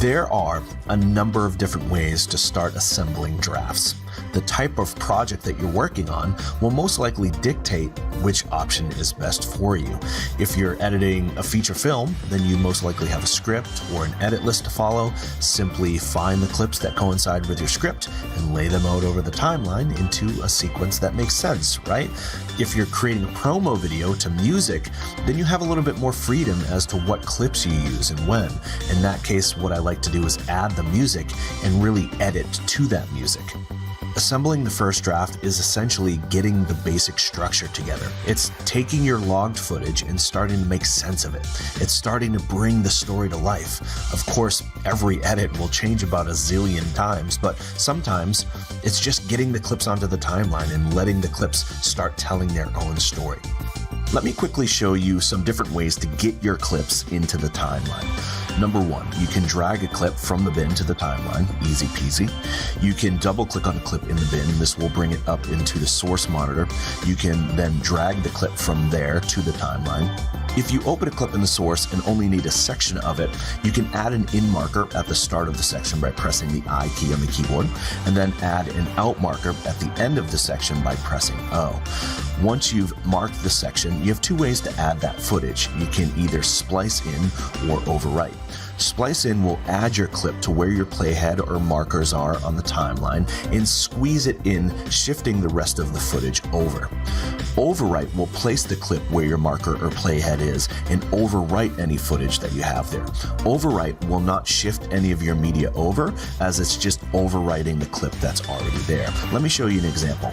There are a number of different ways to start assembling drafts. The type of project that you're working on will most likely dictate which option is best for you. If you're editing a feature film, then you most likely have a script or an edit list to follow. Simply find the clips that coincide with your script and lay them out over the timeline into a sequence that makes sense, right? If you're creating a promo video to music, then you have a little bit more freedom as to what clips you use and when. In that case, what I like to do is add the music and really edit to that music. Assembling the first draft is essentially getting the basic structure together. It's taking your logged footage and starting to make sense of it. It's starting to bring the story to life. Of course, every edit will change about a zillion times, but sometimes it's just getting the clips onto the timeline and letting the clips start telling their own story. Let me quickly show you some different ways to get your clips into the timeline. Number one, you can drag a clip from the bin to the timeline, easy peasy. You can double click on a clip in the bin. This will bring it up into the source monitor. You can then drag the clip from there to the timeline. If you open a clip in the source and only need a section of it, you can add an in marker at the start of the section by pressing the I key on the keyboard, and then add an out marker at the end of the section by pressing O. Once you've marked the section, you have two ways to add that footage. You can either splice in or overwrite. Splice in will add your clip to where your playhead or markers are on the timeline and squeeze it in, shifting the rest of the footage over. Overwrite will place the clip where your marker or playhead is and overwrite any footage that you have there. Overwrite will not shift any of your media over, as it's just overwriting the clip that's already there. Let me show you an example.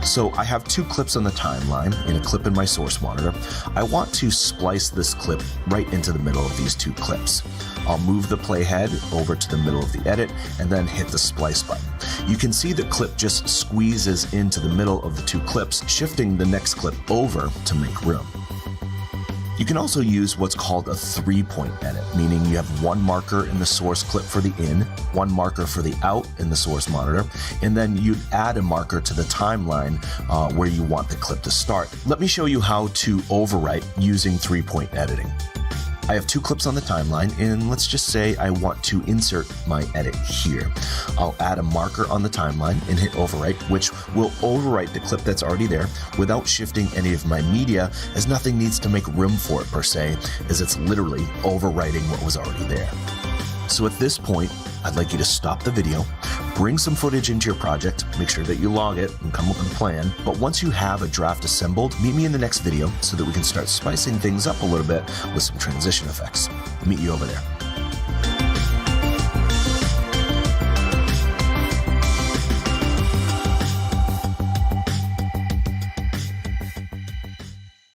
So I have two clips on the timeline and a clip in my source monitor. I want to splice this clip right into the middle of these two clips. I'll move the playhead over to the middle of the edit and then hit the splice button. You can see the clip just squeezes into the middle of the two clips, shifting the next clip over to make room. You can also use what's called a 3-point edit, meaning you have one marker in the source clip for the in, one marker for the out in the source monitor, and then you'd add a marker to the timeline where you want the clip to start. Let me show you how to overwrite using 3-point editing. I have two clips on the timeline, and let's just say I want to insert my edit here. I'll add a marker on the timeline and hit overwrite, which will overwrite the clip that's already there without shifting any of my media, as nothing needs to make room for it per se, as it's literally overwriting what was already there. So at this point, I'd like you to stop the video, bring some footage into your project, make sure that you log it and come up with a plan. But once you have a draft assembled, meet me in the next video so that we can start spicing things up a little bit with some transition effects. I'll meet you over there.